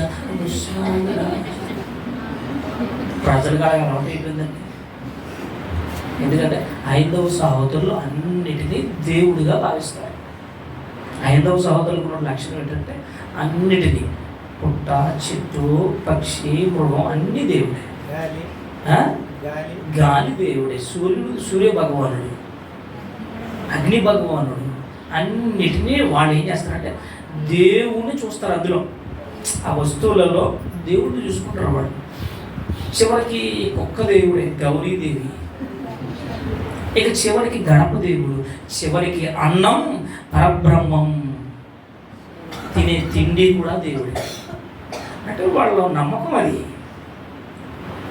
ప్రజలు కాగా అలవాటు అయిపోయిందండి. ఎందుకంటే హైందవ సహోదరులు అన్నిటినీ దేవుడిగా భావిస్తారు. హైందవ సహోదరులకు ఉన్న లక్షణం ఏంటంటే అన్నిటినీ, పుట్ట, చెట్టు, పక్షి, మృగం అన్ని దేవుడే. గాలి దేవుడే, సూర్య భగవానుడు, అగ్ని భగవానుడు, అన్నిటినీ వాళ్ళు ఏం చేస్తారంటే దేవుణ్ణి చూస్తారు. అందులో ఆ వస్తువులలో దేవుడిని చూసుకుంటారు వాళ్ళు. చివరికి కుక్క దేవుడే, గౌరీదేవి. ఇక చివరికి గణప దేవుడు, చివరికి అన్నం పరబ్రహ్మం, తినే తిండి కూడా దేవుడే. అంటే వాళ్ళ నమ్మకం అది.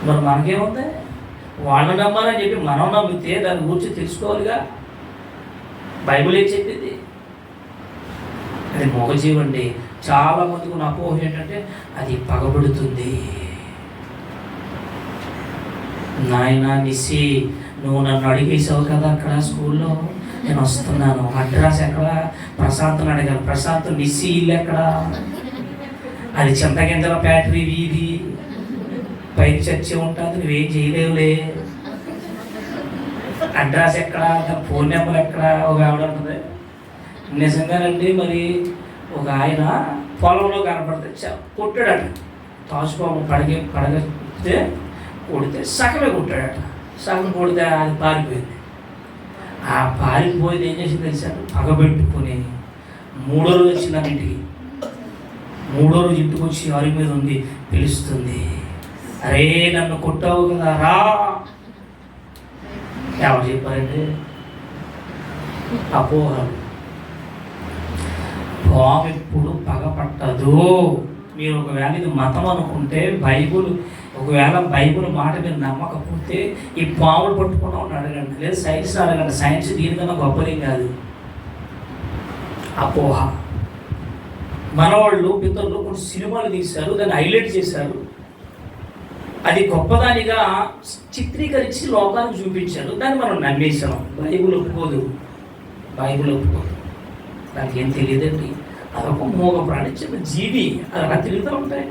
మరి మనకేముంది? వాళ్ళు నమ్మాలని చెప్పి మనం నమ్మితే దాని గురించి తెలుసుకోవాలిగా. బైబిల్ ఏం చెప్పింది? అది మూగజీవండి. చాలా మందికి ఉన్న అపోహ ఏంటంటే అది పగబడుతుంది. నాయన నిస్సి, నువ్వు నన్ను అడిగేసావు కదా అక్కడ స్కూల్లో, నేను వస్తున్నాను. అడ్రస్ ఎక్కడ? ప్రశాంత్ని అడిగాను. ప్రశాంత్ నిస్సి ఇల్లు ఎక్కడ? అది చింతగింజల ఫ్యాక్టరీ వీధి, పైకి చర్చి ఉంటుంది, నువ్వేం చేయలేవులే. అడ్రస్ ఎక్కడ? ఫోన్ నెంబర్ ఎక్కడ? ఒక ఆవిడ ఉంటుంది. నిజంగానండి. మరి ఒక ఆయన పొలంలో కనపడితే కొట్టాడట. తాచుపాము పడగతే కొడితే సగమే కొట్టాడట. సగం కొడితే అది పారిపోయింది. ఆ పారిపోయింది ఏం చేసింది తెలిసాను? పగబెట్టుకుని 3వ రోజు వచ్చిందని ఇంటికి. 3వ రోజు ఇంటికి వచ్చి అరుగు మీద ఉంది, పిలుస్తుంది, అరే నన్ను కొట్టావు కదా రా. ఎవరు చెప్పారంటే అపోహలు. పాము ఎప్పుడు పగపట్టదు. మీరు ఒకవేళ ఇది మతం అనుకుంటే ఒకవేళ బైబుల్ మాట మీరు నమ్మకపోతే ఈ పాములు పట్టుకున్నామని అడగండి, లేదా సైన్స్ అడగండి. సైన్స్ దీనికన్నా గొప్పదేం కాదు. అపోహ. మనవాళ్ళు పితరులు కొన్ని సినిమాలు తీశారు, దాన్ని హైలైట్ చేశారు, అది గొప్పదానిగా చిత్రీకరించి లోకానికి చూపించారు, దాన్ని మనం నమ్మేశాం. బైబుల్ ఒప్పుకోదు. దానికి ఏం తెలియదండి. అదొక మూగ ప్రాణి, చిన్న జీవి, అది అలా తిరుగుతూ ఉంటాయి.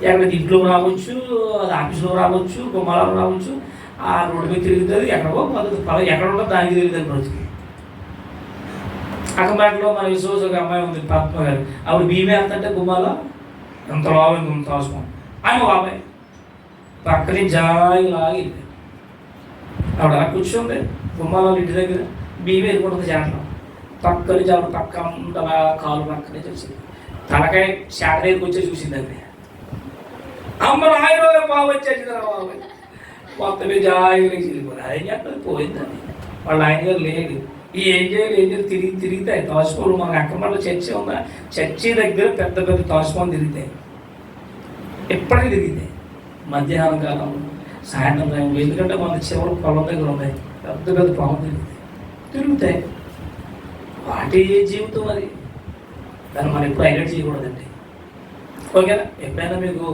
ఎక్కడ ఇంట్లో రావచ్చు, అది ఆఫీస్లో రావచ్చు, గుమ్మాలలో రావచ్చు, ఆ రోడ్డు మీద తిరుగుతుంది. ఎక్కడో ఎక్కడ ఉంటుందో దానికి తిరుగుతుంది బ్రతుకు. అక్కబాటలో మన విశ్వాస ఒక అమ్మాయి ఉంది, పద్మ గారు. ఆవిడ బీమే వెళ్తుంటే గుమ్మాలో ఎంత లాభం ఎంత అవసరం ఆమె బాబాయ్ పక్కనే జాయిలాగి ఆవిడ అలా కూర్చోండి గుమ్మాలో ఇంటి దగ్గర. బీమే ఎదుర్కొంటుంది చేరడం. పక్కని ఆవిడ పక్క అలా కాలు పక్కనే చూసింది. తలకాయ శాఖ దగ్గరికి వచ్చే చూసిందండి. అమ్మ నాయన బాబు వచ్చేసింది బాబాయ్. మొత్తం జాయిగా వెళ్ళిపోయింది. అదేం చెప్పలేదు, పోయిందని. వాళ్ళ ఆయన గారు లేడు. ఏం చేయాలి తిరుగుతాయి తాచుకోలు. మనకు అక్కమ్మలో చర్చి ఉందా, చర్చి దగ్గర పెద్ద పెద్ద తాచుకోలు తిరుగుతాయి, ఎప్పటికీ తిరుగుతాయి. మధ్యాహ్నం కాలం, సాయంత్రం టైంలో. ఎందుకంటే మన చివరి పొలం దగ్గర ఉన్నాయి, పెద్ద పెద్ద పాము తిరుగుతాయి. వాటి జీవితం అది. దాన్ని మనం ఎప్పుడు హైలైట్ చేయకూడదండి. ఓకేనా? ఎప్పుడైనా మీకు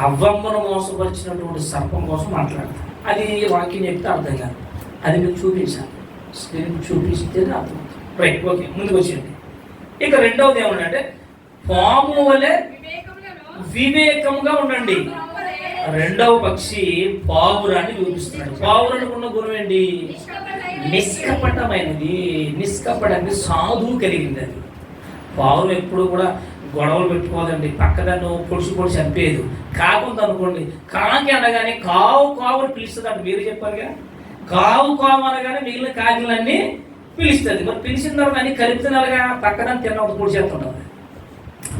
అవ్వమ్మను మోసపరిచినటువంటి సర్పం కోసం మాట్లాడతాం. అది వాక్యం చెప్తే అర్థం కాదు, అది మీకు చూపించాలి. స్క్రీన్ చూపిస్తే అర్థం. రైట్, ఓకే, ముందుకు వచ్చేయండి. ఇక రెండవది ఏమంటే పాము వలె వివేకంగా ఉండండి. రెండవ పక్షి పావురాన్ని చూపిస్తున్నాడు. పావురానికి ఉన్న గుణం ఏంటి? నిష్కపటమైనది. నిష్కపటాన్ని సాధువు కలిగింది. అది పావురం ఎప్పుడు కూడా గొడవలు పెట్టుకోదండి. పక్కదాన్ని పొడిచి చంపేది. కాకుండా అనుకోండి, కాకి అనగానే కావు అని పిలుస్తుంది అంటే మీరు చెప్పారుగా. కావు అనగానే మిగిలిన కాకిలన్నీ పిలుస్తుంది. మరి పిలిచిన తర్వాత అన్ని కలుపుతున్నారుగా, పక్కదాన్ని తిన్న పొడి చేస్తుంటుంది.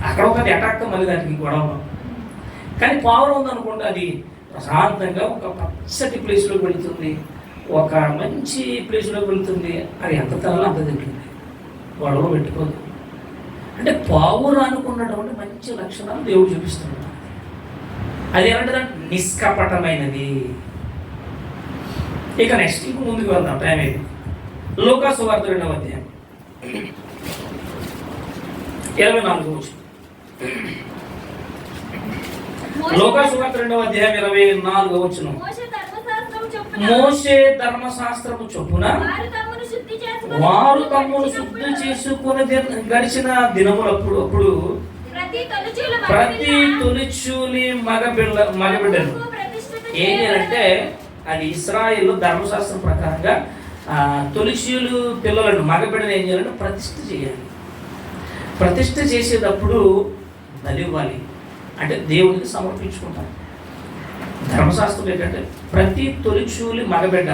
అక్కడ ఒకటి అటాక్ మళ్ళీ దానికి గొడవ. కానీ పావురం ఉందనుకోండి, అది ప్రశాంతంగా ఒక పచ్చటి ప్లేస్లోకి వెళుతుంది, ఒక మంచి ప్లేస్లోకి వెళుతుంది. అది ఎంత తలలో అంత తింటుంది, గొడవలు పెట్టుకోదు. అంటే పావురానికి ఉన్నటువంటి మంచి లక్షణాలు దేవుడు చూపిస్తున్నాడు. అది ఏమంటే నిష్కపటమైనది. ఇక నెక్స్ట్ ఇంక ముందుకు వెళ్దాం, టైం అయింది. లూకా సువార్త 2వ అధ్యాయం 24వ వచనం. లూకా సువార్త 2వ అధ్యాయం 24వ వచనం. మోషే ధర్మశాస్త్రము చొప్పున వారు తమ్మును శుద్ధి చేసుకుని గడిచిన దినములప్పుడు ప్రతి తొలిచూలి మగబిడ్డను ఏం చేయాలంటే, అది ఇశ్రాయేలు ధర్మశాస్త్రం ప్రకారంగా తొలిచూలు పిల్లలను మగబిడ్డను ఏం చేయాలంటే ప్రతిష్ఠ చేయాలి. ప్రతిష్ఠ చేసేటప్పుడు బలి ఇవ్వాలి, అంటే దేవుడికి సమర్పించుకుంటారు. ధర్మశాస్త్రం ఏంటంటే ప్రతి తొలిచూలి మగబిడ్డ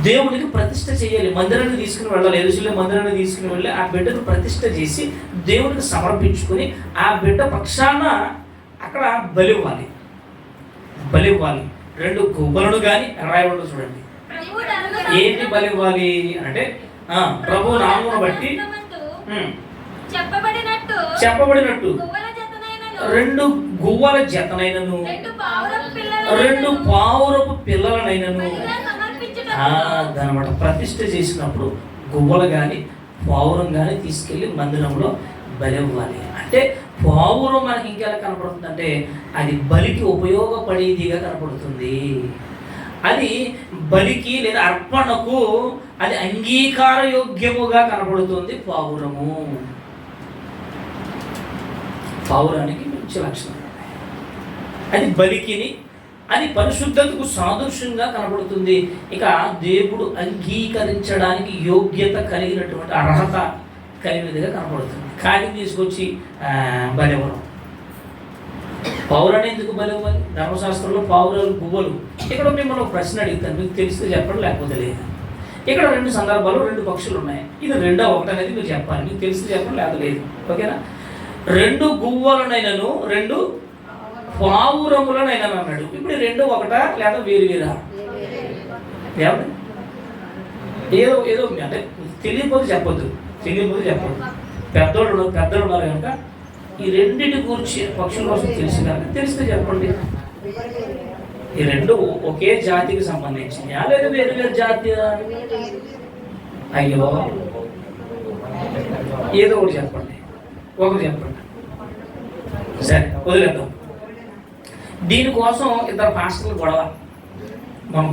దేవుడికి ప్రతిష్ఠ చేయాలి. మందిరాన్ని తీసుకుని వెళ్ళాలి. యెరూషలేము మందిరాన్ని తీసుకుని వెళ్ళి ఆ బిడ్డను ప్రతిష్ఠ చేసి దేవుడికి సమర్పించుకొని ఆ బిడ్డ పక్షాన అక్కడ బలి ఇవ్వాలి. 2 గువ్వలను కానీ రాయబడి చూడండి. ఏంటి బలి ఇవ్వాలి అంటే, ప్రభు నామమును బట్టి చెప్పబడినట్టు 2 గువ్వల జతనైనను 2 పావురపు పిల్లలనైనను దానమాట ప్రతిష్ఠ చేసినప్పుడు గువ్వలు కానీ పావురం కానీ తీసుకెళ్ళి మందిరంలో బలి ఇవ్వాలి. అంటే పావురం మనకి ఇంకెలా కనపడుతుంది అంటే, అది బలికి ఉపయోగపడేదిగా కనపడుతుంది. అది బలికి లేదా అర్పణకు అది అంగీకార యోగ్యముగా కనపడుతుంది పావురానికి మంచి లక్షణం. అది బలికిని, అది పరిశుద్ధతకు సాదృశ్యంగా కనబడుతుంది. ఇక దేవుడు అంగీకరించడానికి యోగ్యత కలిగినటువంటి అర్హత కలిమిదిగా కనపడుతుంది. కాకిని తీసుకొచ్చి బలివ్వడం. పౌరాన్ని ఎందుకు బలివ్వాలి? ధర్మశాస్త్రంలో పావురాలు గువ్వలు. ఇక్కడ మిమ్మల్ని ఒక ప్రశ్న అడుగుతాను, మీకు తెలిస్తే చెప్పండి, లేకపోతే లేదు. ఇక్కడ 2 సందర్భాలు 2 పక్షులు ఉన్నాయి. ఇది రెండో ఒకటి అనేది మీరు చెప్పాలి, మీకు తెలిస్తే చెప్పండి, లేకపోతే లేదు. ఓకేనా? 2 గువ్వలనైనను 2 పావురములనైనా అన్నాడు. ఇప్పుడు 2 ఒకటా లేదా వేరు వేరా? ఏదో ఏదో అంటే తెలియకపోతే చెప్పొద్దు. పెద్దోళ్ళు ఉన్నారు కనుక ఈ రెండింటి గురించి పక్షుల కోసం తెలిసి కనుక తెలిస్తే చెప్పండి. ఈ 2 ఒకే జాతికి సంబంధించినయా లేదా వేరు వేరు జాతి? అయ్యో, ఏదో ఒకటి చెప్పండి. సరే, వదిలేద్దాం. దీనికోసం 2 పాస్టర్లు గొడవ. మన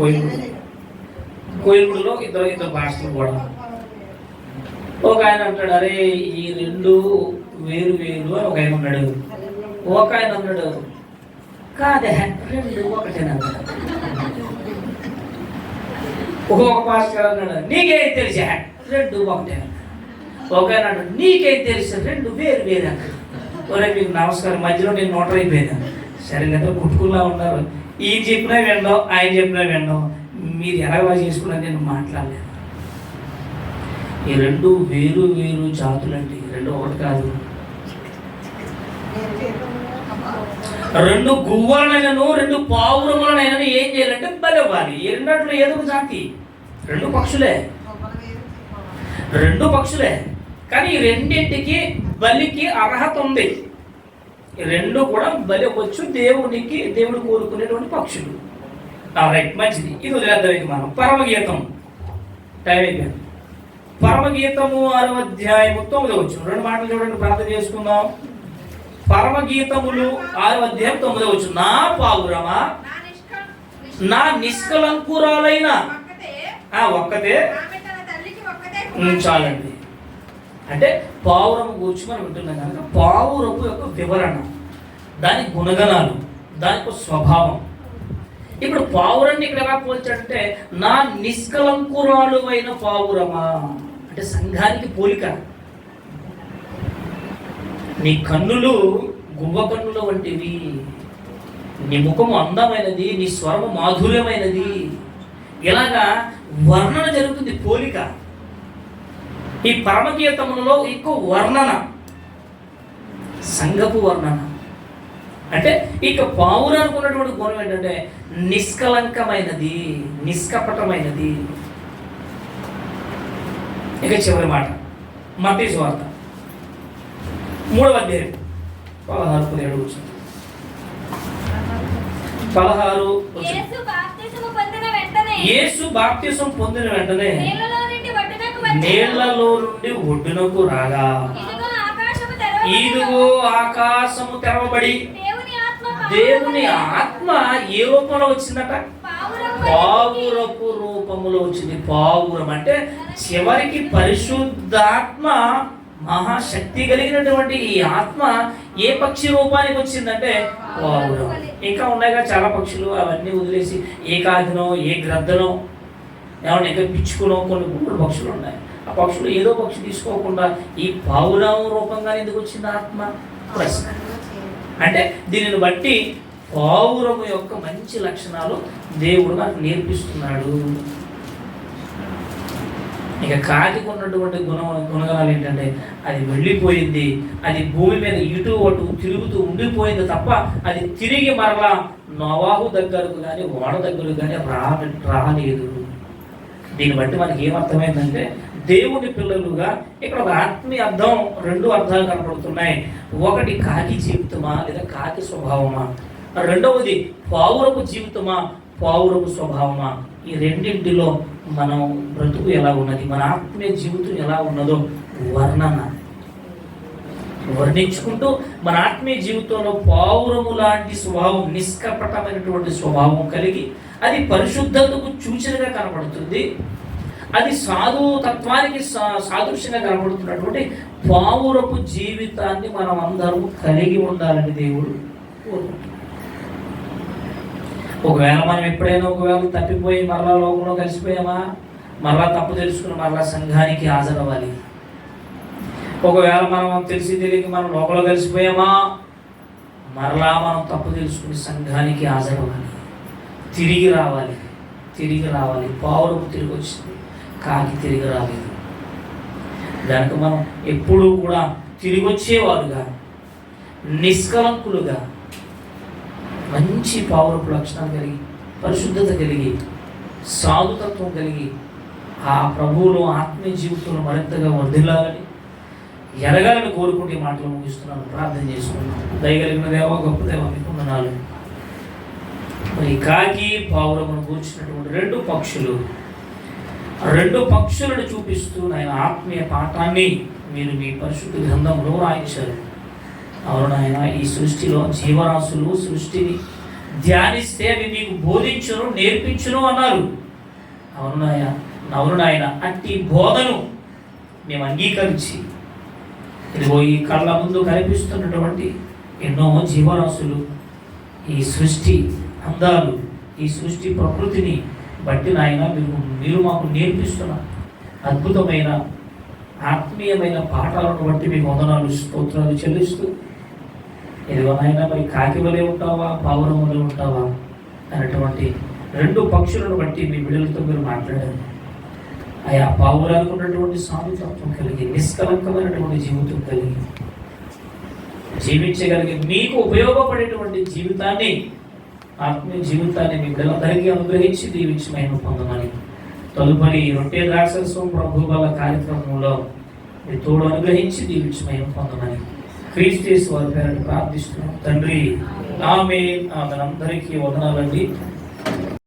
కోయిలగూడలో ఇద్దరు పాస్టర్లు గొడవ. ఒక ఆయన అంటాడు, అరే ఈ 2 వేరు వేరు అని ఒక ఆయన ఉన్నాడు. ఒక ఆయన అన్నాడు, కాదే 2 ఒకటేనన్నాడు. ఒక్కొక్క పాస్టర్ అన్నాడు, నీకేం తెలిసా 2 ఒకటే. ఒక ఆయన అన్నాడు, నీకేం తెలుసా 2 వేరు వేరు అన్నాడు. ఒరే మీకు నమస్కారం, మధ్యలో నేను నోటర్ అయిపోయాను. సరే కదా, కుట్టుకులా ఉన్నారు. ఈయన చెప్పినా వినడం, ఆయన చెప్పినా వినడం, మీరు ఎలా చేసుకున్నా నేను మాట్లాడలేదు. ఈ 2 వేరు వేరు జాతులండి, 2 ఒకటి కాదు. 2 గువ్వలనైనను 2 పావురములనైనా ఏం చేయాలంటే బలివ్వాలి. ఈ 2 ఏదో ఒక జాతి, 2 పక్షులే. కానీ ఈ 2ంటికి బలికి అర్హత ఉంది. ఈ 2 కూడా బలి వచ్చు. దేవుడు కోరుకునేటువంటి పక్షులు. రైట్, మంచిది. ఇది వదిలేద్దాం. ఇది మనం పరమగీతం టైం అయిపోయింది. పరమగీతము 6వ అధ్యాయము 9వ వచనం. 2 మాటలు చూడండి, ప్రార్థన చేసుకుందాం. పరమగీతములు 6వ అధ్యాయం 9వ వచనం. నా పావురమా, నా నిష్కలంకురాలైన ఒక్కతే. చాలండి. అంటే పావురము గురించి మనం వింటున్నాం కనుక పావురము యొక్క వివరణ, దాని గుణగణాలు, దాని యొక్క స్వభావం. ఇప్పుడు పావురాన్ని ఇక్కడ ఎలా పోల్చాడంటే, నా నిష్కలంకురాలు అయిన పావురమా అంటే సంఘానికి పోలిక. నీ కన్నులు గువ్వ కన్నుల వంటివి, నీ ముఖము అందమైనది, నీ స్వరము మాధుర్యమైనది. ఇలాగా వర్ణన జరుగుతుంది, పోలిక. ఈ పరమగీతములలో ఎక్కువ వర్ణన, సంఘపు వర్ణన. అంటే ఇక పావురానికి ఉన్నటువంటి గుణం ఏంటంటే నిష్కలంకమైనది, నిష్కపటమైనది. ఇక చివరి మాట, మత్తయి సువార్త 3వ అధ్యాయం 16-17 వచ్చింది. 16 యేసు బాప్తిసం పొందిన వెంటనే నీళ్లలో నుండి ఒడ్డునకు రాగా ఇదిగో ఆకాశము తెరవబడి దేవుని ఆత్మ ఏ రూపంలో వచ్చిందట? పావురపు రూపంలో వచ్చింది. పావురం అంటే చివరికి పరిశుద్ధాత్మ, మహాశక్తి కలిగినటువంటి ఈ ఆత్మ ఏ పక్షి రూపానికి వచ్చిందంటే పావురం. ఇంకా ఉన్నాయిగా చాలా పక్షులు, అవన్నీ వదిలేసి ఏ కాకినో ఏ గ్రద్దనో ఏమన్నా ఇంకా పిచ్చుకునో కొన్ని గుంపులు పక్షులు ఉన్నాయి. ఆ పక్షులు ఏదో పక్షి తీసుకోకుండా ఈ పావురం రూపంగా ఎందుకు వచ్చింది ఆత్మ? ప్రశ్న. అంటే దీనిని బట్టి పావురము యొక్క మంచి లక్షణాలు దేవుడు నాకు నేర్పిస్తున్నాడు. ఇక కాకికి ఉన్నటువంటి గుణగణాలు ఏంటంటే అది వెళ్ళిపోయింది, అది భూమి మీద ఇటు అటు తిరుగుతూ ఉండిపోయింది తప్ప అది తిరిగి మరలా నోవాహు దగ్గరకు కానీ ఓడ దగ్గరకు కానీ రాలేదు. దీన్ని బట్టి మనకి ఏమర్థమైందంటే దేవుని పిల్లలుగా ఇక్కడ ఒక ఆత్మీయ అర్థం, 2 అర్థాలు కనపడుతున్నాయి. ఒకటి కాకి జీవితమా లేదా కాకి స్వభావమా, రెండవది పావురపు జీవితమా పావురపు స్వభావమా. ఈ రెండింటిలో మనం బ్రతుకు ఎలా ఉన్నది, మన ఆత్మీయ జీవితం ఎలా ఉన్నదో వర్ణించుకుంటూ మన ఆత్మీయ జీవితంలో పావురము లాంటి స్వభావం, నిష్కపటమైనటువంటి స్వభావం కలిగి అది పరిశుద్ధతకు సూచనగా కనపడుతుంది. అది సాధుతత్వానికి సాదృశ్యంగా కనపడుతున్నటువంటి పావురపు జీవితాన్ని మనం అందరం కలిగి ఉండాలని దేవుడు కోరుకుంటున్నాడు. ఒకవేళ మనం ఎప్పుడైనా తప్పిపోయి మరలా లోకంలో కలిసిపోయామా, మరలా తప్పు తెలుసుకుని మరలా సంఘానికి హాజరవ్వాలి. ఒకవేళ మనం తెలిసి తెలియక మనం లోపల కలిసిపోయామా, మరలా మనం తప్పు తెలుసుకుని సంఘానికి హాజరవ్వాలి, తిరిగి రావాలి. పావురం తిరిగి వచ్చింది, కాకి తిరిగి రాలేదు. దానికి మనం ఎప్పుడూ కూడా తిరిగి వచ్చేవారుగా, నిష్కలంకులుగా, మంచి పావురపు లక్షణాలు కలిగి, పరిశుద్ధత కలిగి, సాధుతత్వం కలిగి, ఆ ప్రభువులో ఆత్మీయ జీవితంలో మరింతగా వర్ధిల్లాలని, ఎదగాలని కోరుకుంటే మాటలు ముగిస్తున్నాను. ప్రార్థన చేసుకున్నాను. దయగలిగిన దేవ, గొప్ప దేవ, మీకు వందనాలు. మరి కాకి పావురమును కూర్చున్నటువంటి రెండు పక్షులను చూపిస్తూ ఆయన ఆత్మీయ పాఠాన్ని మీరు మీ పరిశుద్ధ గ్రంథంలో రాయించారు. అవును నాయన, ఈ సృష్టిలో జీవరాశులు సృష్టిని ధ్యానిస్తే అవి మీకు బోధించును, నేర్పించును అన్నారు. అవును నాయన, అట్టి బోధను మేము అంగీకరించి ఇదిగో ఈ కళ్ళ ముందు కనిపిస్తున్నటువంటి ఎన్నో జీవరాశులు, ఈ సృష్టి అందాలు, ఈ సృష్టి ప్రకృతిని బట్టి నాయన మీరు మాకు నేర్పిస్తున్న అద్భుతమైన ఆత్మీయమైన పాఠాలను బట్టి మీకు వందనాలు, స్తోత్రాలు చెల్లిస్తూ, ఇదిగో నాయన మరి కాకి వలె ఉంటావా, పావురం వలె ఉంటావా అనేటువంటి రెండు పక్షులను బట్టి మీ బిడ్డలతో మీరు మాట్లాడారు. ఆయా పావురాలకు ఉన్నటువంటి సాధుతత్వం కలిగి, నిష్కలంకమైనటువంటి జీవితం కలిగి జీవించగలిగి, మీకు ఉపయోగపడేటువంటి జీవితాన్ని, ఆత్మీయ జీవితాన్ని మీ బిడ్డలందరికీ అనుగ్రహించి దీవించి మేము పొందమని, తదుపరి రొట్టె ద్రాక్షరసం ప్రభు బల కార్యక్రమంలో మీ తోడు అనుగ్రహించి దీవించి మేము పొందమని క్రీస్తు వారి పేరటి ప్రార్థిస్తున్నాం తండ్రి. ఆమేన్. అందరికీ వందనాలండి.